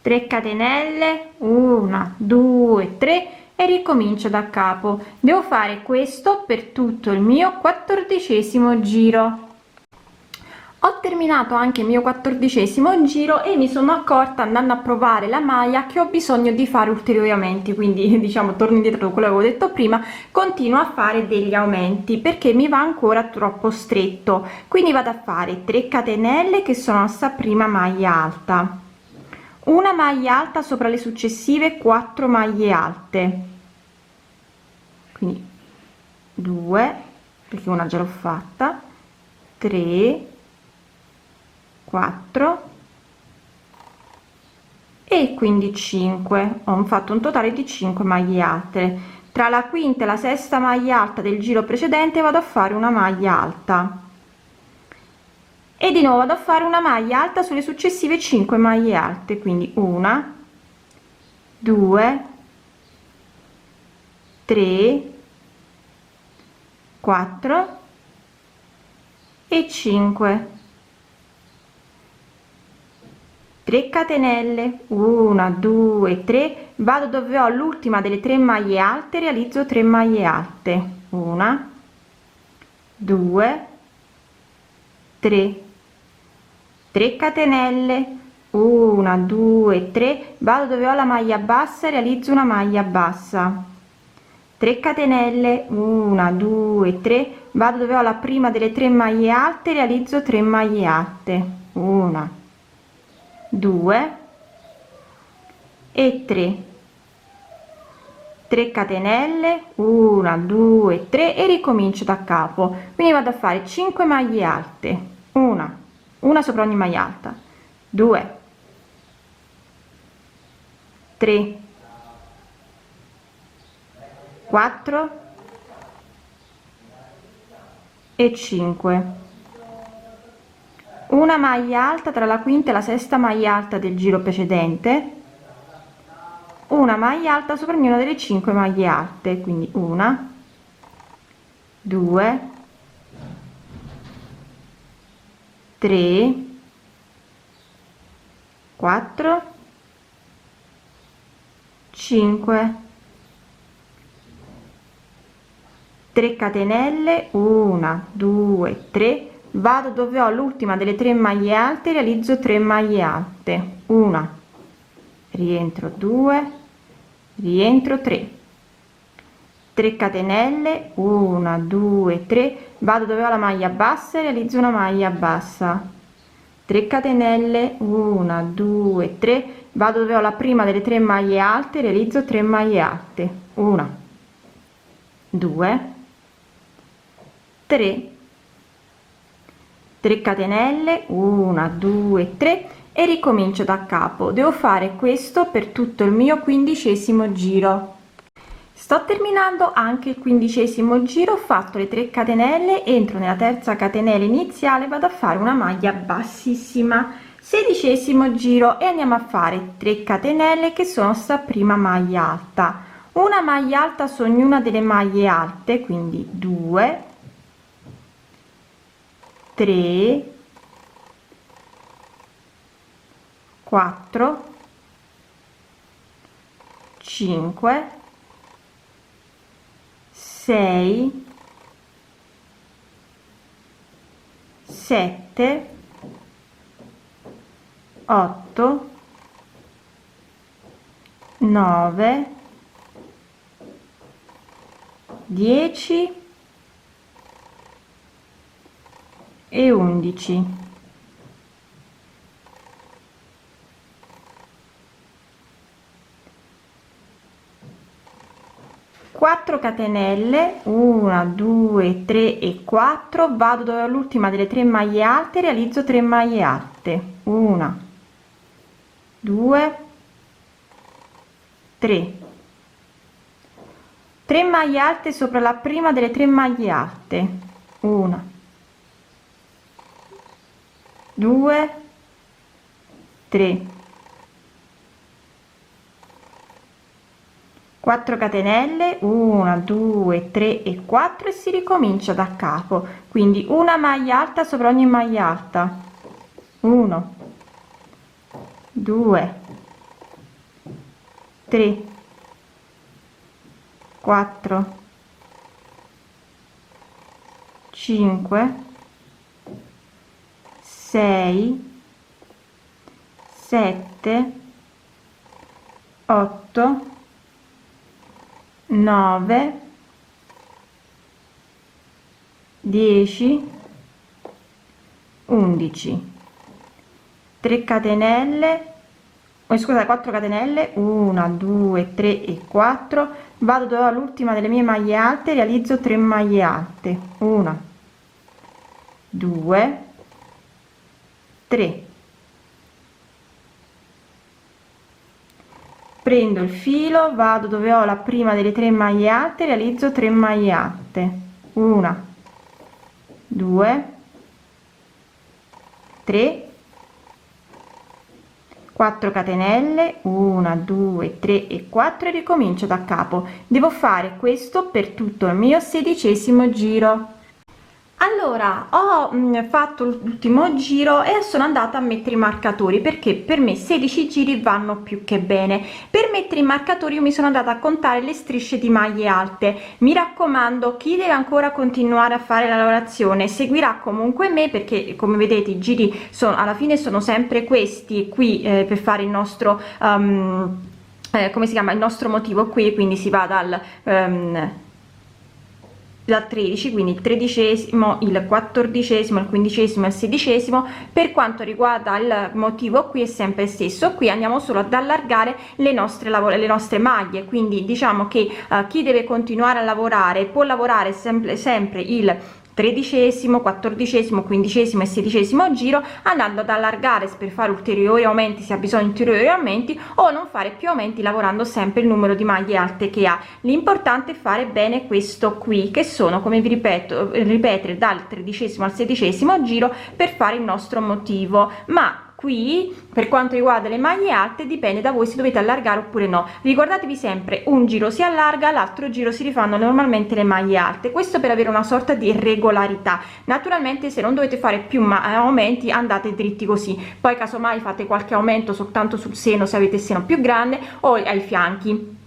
3 catenelle, 1, 2, 3 e ricomincio da capo. Devo fare questo per tutto il mio 14° giro. Ho terminato anche il mio 14° giro e mi sono accorta, andando a provare la maglia, che ho bisogno di fare ulteriori aumenti, quindi diciamo torno indietro da quello che avevo detto prima, continuo a fare degli aumenti perché mi va ancora troppo stretto, quindi vado a fare 3 catenelle che sono sta prima maglia alta, una maglia alta sopra le successive 4 maglie alte, quindi 2 perché una già l'ho fatta, 3, 4 e quindi 5. Ho fatto un totale di 5 maglie alte. Tra la quinta e la sesta maglia alta del giro precedente vado a fare una maglia alta e di nuovo vado a fare una maglia alta sulle successive 5 maglie alte, quindi 1, 2, 3, 4 e 5. 3 catenelle, 1, 2, 3, vado dove ho l'ultima delle 3 maglie alte, realizzo 3 maglie alte, 1, 2, 3, 3 catenelle, 1, 2, 3, vado dove ho la maglia bassa e realizzo una maglia bassa, 3 catenelle, 1, 2, 3, vado dove ho la prima delle 3 maglie alte, realizzo 3 maglie alte, 1, 2 e 3, 3 catenelle, 1, 2, 3 e ricomincio da capo, quindi vado a fare 5 maglie alte, una sopra ogni maglia alta, 2, 3, 4 e 5. Una maglia alta tra la quinta e la sesta maglia alta del giro precedente, una maglia alta sopra ognuna delle 5 maglie alte, quindi 1, 2, 3, 4, 5, 3 catenelle, 1, 2, 3, vado dove ho l'ultima delle 3 maglie alte, realizzo 3 maglie alte, 1, rientro 2, rientro 3, 3 catenelle, 1, 2, 3, vado dove ho la maglia bassa e realizzo una maglia bassa, 3 catenelle, 1, 2, 3, vado dove ho la prima delle 3 maglie alte, realizzo 3 maglie alte, 1, 2, 3, 3 catenelle, 1, 2, 3 e ricomincio da capo. Devo fare questo per tutto il mio 15° giro. Sto terminando anche il 15° giro, ho fatto le 3 catenelle, entro nella terza catenella iniziale, vado a fare una maglia bassissima, 16° giro e andiamo a fare 3 catenelle che sono sta prima maglia alta, una maglia alta su ognuna delle maglie alte, quindi 2, 3, 4, 5, 6, 7, 8, 9, 10 e 11. 4 catenelle, 1 2 3 e 4, vado dove ho l'ultima delle 3 maglie alte, realizzo 3 maglie alte, 1 2 3, 3 maglie alte sopra la prima delle 3 maglie alte, 1 2 3, 4 catenelle, 1 2 3 e 4 e si ricomincia da capo, quindi una maglia alta sopra ogni maglia alta, 1 2 3 4 5 6 7 8 9 10 11, 3 catenelle, scusa, 4 catenelle, 1 2 3 e 4, vado dove ho l'ultima delle mie maglie alte, realizzo 3 maglie alte, 1 2 3, prendo il filo, vado dove ho la prima delle 3 maglie alte, realizzo 3 maglie alte, 1 2 3, 4 catenelle, 1 2 3 e 4 e ricomincio da capo. Devo fare questo per tutto il mio 16° giro. Allora ho fatto l'ultimo giro e sono andata a mettere i marcatori, perché per me 16 giri vanno più che bene. Per mettere i marcatori io mi sono andata a contare le strisce di maglie alte. Mi raccomando, chi deve ancora continuare a fare la lavorazione seguirà comunque me, perché come vedete i giri sono alla fine sono sempre questi qui, per fare il nostro come si chiama, il nostro motivo qui, quindi si va dal 13, quindi il 13°, il 14°, il 15°, il 16°. Per quanto riguarda il motivo qui è sempre il stesso, qui andiamo solo ad allargare le nostre maglie, quindi diciamo che chi deve continuare a lavorare può lavorare sempre il 13°, 14°, 15° e 16° giro, andando ad allargare per fare ulteriori aumenti se ha bisogno di ulteriori aumenti, o non fare più aumenti lavorando sempre il numero di maglie alte che ha. L'importante è fare bene questo qui, che sono, come vi ripeto, ripetere dal 13° al 16° giro per fare il nostro motivo. Ma qui per quanto riguarda le maglie alte dipende da voi se dovete allargare oppure no. Ricordatevi sempre, un giro si allarga, l'altro giro si rifanno normalmente le maglie alte, questo per avere una sorta di regolarità. Naturalmente se non dovete fare più aumenti andate dritti così, poi casomai fate qualche aumento soltanto sul seno se avete il seno più grande o ai fianchi.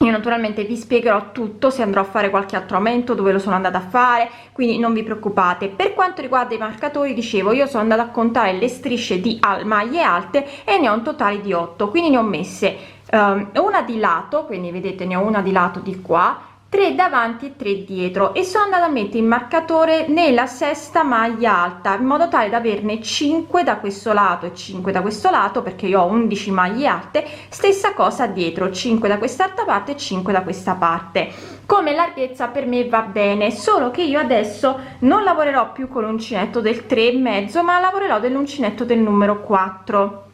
Io naturalmente vi spiegherò tutto se andrò a fare qualche altro aumento, dove lo sono andata a fare, quindi non vi preoccupate. Per quanto riguarda i marcatori, dicevo, io sono andata a contare le strisce di maglie alte e ne ho un totale di 8, quindi ne ho messe una di lato, quindi vedete ne ho una di lato di qua, 3 davanti e 3 dietro, e sono andata a mettere il marcatore nella sesta maglia alta in modo tale da averne 5 da questo lato e 5 da questo lato, perché io ho 11 maglie alte. Stessa cosa dietro, 5 da quest'altra parte e 5 da questa parte. Come larghezza per me va bene, solo che io adesso non lavorerò più con l'uncinetto del 3,5 ma lavorerò dell'uncinetto del numero 4,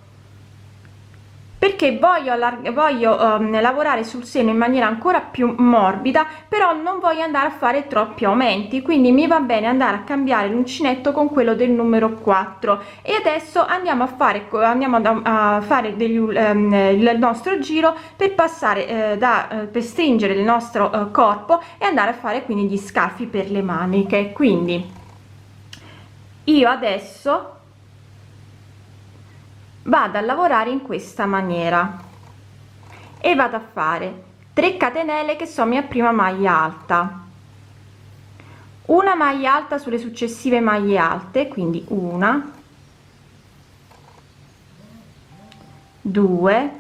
perché voglio lavorare sul seno in maniera ancora più morbida, però non voglio andare a fare troppi aumenti, quindi mi va bene andare a cambiare l'uncinetto con quello del numero 4. E adesso andiamo a fare il nostro giro per passare per stringere il nostro corpo e andare a fare quindi gli scalfi per le maniche. Quindi io adesso vado a lavorare in questa maniera e vado a fare 3 catenelle che sono mia prima maglia alta, una maglia alta sulle successive maglie alte, quindi una, 2,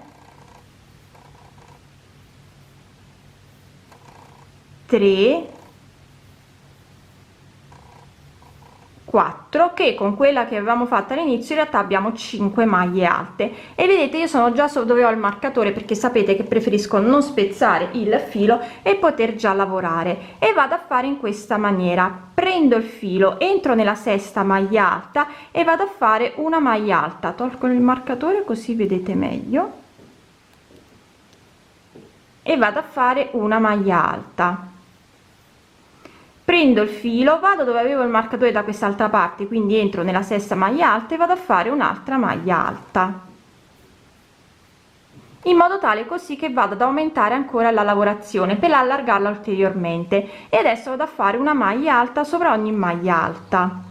3, 4, che con quella che avevamo fatto all'inizio in realtà abbiamo 5 maglie alte. E vedete, io sono già dove ho il marcatore, perché sapete che preferisco non spezzare il filo e poter già lavorare, e vado a fare in questa maniera: prendo il filo, entro nella sesta maglia alta e vado a fare una maglia alta. Tolgo il marcatore così vedete meglio, e vado a fare una maglia alta. Prendo il filo, vado dove avevo il marcatore da quest'altra parte, quindi entro nella sesta maglia alta e vado a fare un'altra maglia alta, in modo tale così che vado ad aumentare ancora la lavorazione per allargarla ulteriormente. E adesso vado a fare una maglia alta sopra ogni maglia alta.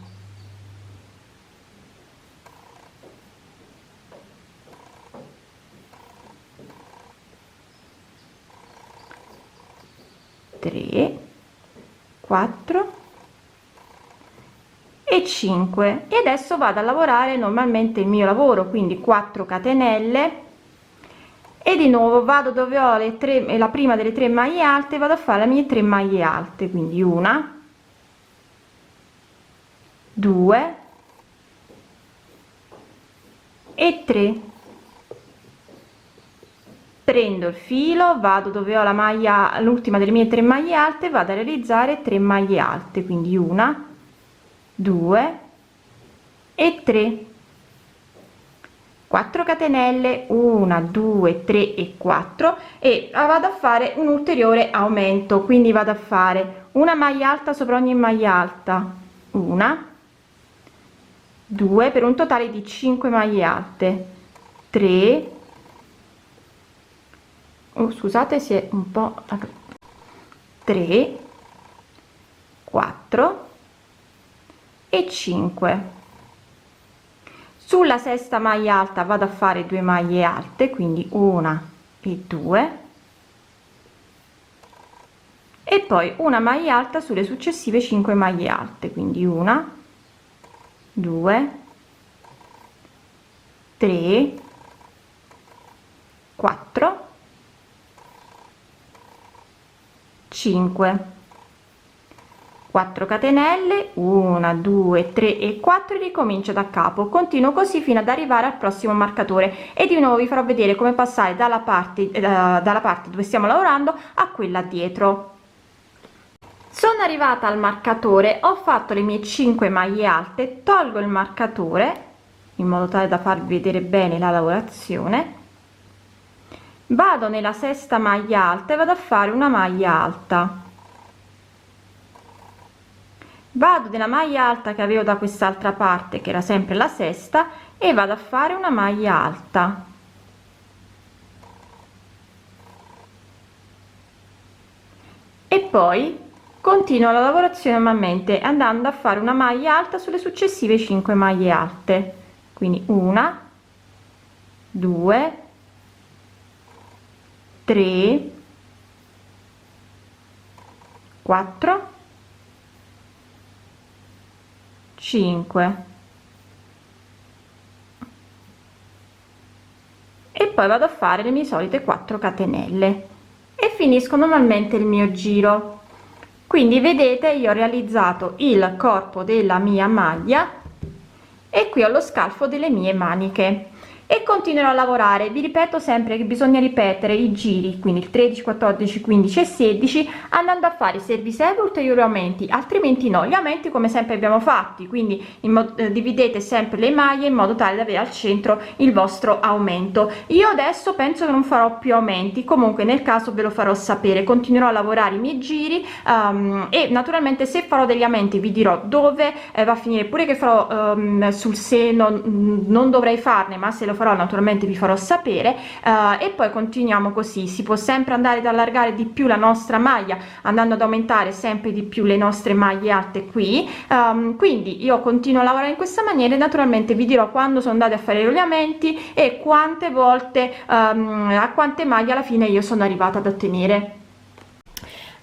Tre, 4 e 5, e adesso vado a lavorare normalmente il mio lavoro, quindi 4 catenelle, e di nuovo vado dove ho le 3, la prima delle 3 maglie alte, vado a fare le mie 3 maglie alte, quindi una, 2 e 3. Prendo il filo, vado dove ho la maglia, l'ultima delle mie 3 maglie alte, vado a realizzare 3 maglie alte, quindi una, 2 e 3, 4 catenelle, 1 2 3 e 4, e vado a fare un ulteriore aumento, quindi vado a fare una maglia alta sopra ogni maglia alta, una, 2, per un totale di 5 maglie alte, 3, scusate, si è un po', 3, 4 e 5. Sulla sesta maglia alta vado a fare 2 maglie alte, quindi una e 2, e poi una maglia alta sulle successive 5 maglie alte, quindi una, 2, 3, 4, 5, 4 catenelle, 1 2 3 e 4, e ricomincio da capo. Continuo così fino ad arrivare al prossimo marcatore, e di nuovo vi farò vedere come passare dalla parte dove stiamo lavorando a quella dietro. Sono arrivata al marcatore, ho fatto le mie 5 maglie alte, tolgo il marcatore in modo tale da farvi vedere bene la lavorazione, vado nella sesta maglia alta e vado a fare una maglia alta, vado nella maglia alta che avevo da quest'altra parte, che era sempre la sesta, e vado a fare una maglia alta, e poi continuo la lavorazione normalmente andando a fare una maglia alta sulle successive 5 maglie alte, quindi una, 2, 3, 4, 5, e poi vado a fare le mie solite 4 catenelle e finisco normalmente il mio giro. Quindi vedete, io ho realizzato il corpo della mia maglia e qui ho lo scalfo delle mie maniche, e continuerò a lavorare. Vi ripeto sempre che bisogna ripetere i giri, quindi il 13 14 15 e 16, andando a fare servicevo ulteriori aumenti, altrimenti no. Gli aumenti come sempre abbiamo fatti, quindi dividete sempre le maglie in modo tale da avere al centro il vostro aumento. Io adesso penso che non farò più aumenti, comunque nel caso ve lo farò sapere. Continuerò a lavorare i miei giri, e naturalmente se farò degli aumenti vi dirò dove. Va a finire pure che farò sul seno, non dovrei farne, ma se lo farò naturalmente vi farò sapere. E poi continuiamo così, si può sempre andare ad allargare di più la nostra maglia andando ad aumentare sempre di più le nostre maglie alte qui. Quindi io continuo a lavorare in questa maniera, e naturalmente vi dirò quando sono andati a fare i rogliamenti e quante volte, a quante maglie alla fine io sono arrivata ad ottenere.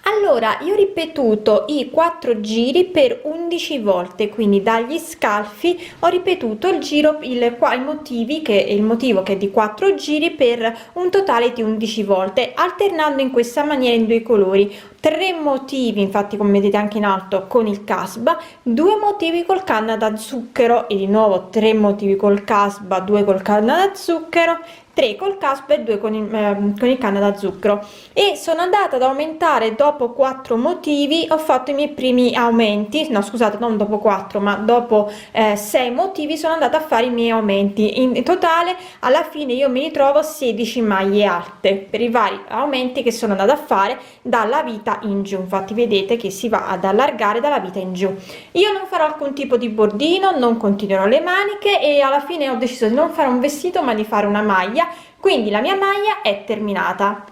Allora, io ho ripetuto i 4 giri per 11 volte, quindi dagli scalfi ho ripetuto il giro, il motivo che è di 4 giri per un totale di 11 volte, alternando in questa maniera in 2 colori. 3 motivi, infatti come vedete anche in alto, con il casba, 2 motivi col canna da zucchero e di nuovo 3 motivi col casba, 2 col canna da zucchero, 3 col casba e 2 con il canna da zucchero. E sono andata ad aumentare dopo 4 motivi, ho fatto i miei primi aumenti, no scusate, non dopo 4 ma dopo 6 motivi sono andata a fare i miei aumenti. In totale alla fine io mi ritrovo 16 maglie alte per i vari aumenti che sono andata a fare dalla vita in giù. Infatti vedete che si va ad allargare dalla vita in giù. Io non farò alcun tipo di bordino, non continuerò le maniche e alla fine ho deciso di non fare un vestito ma di fare una maglia, quindi la mia maglia è terminata.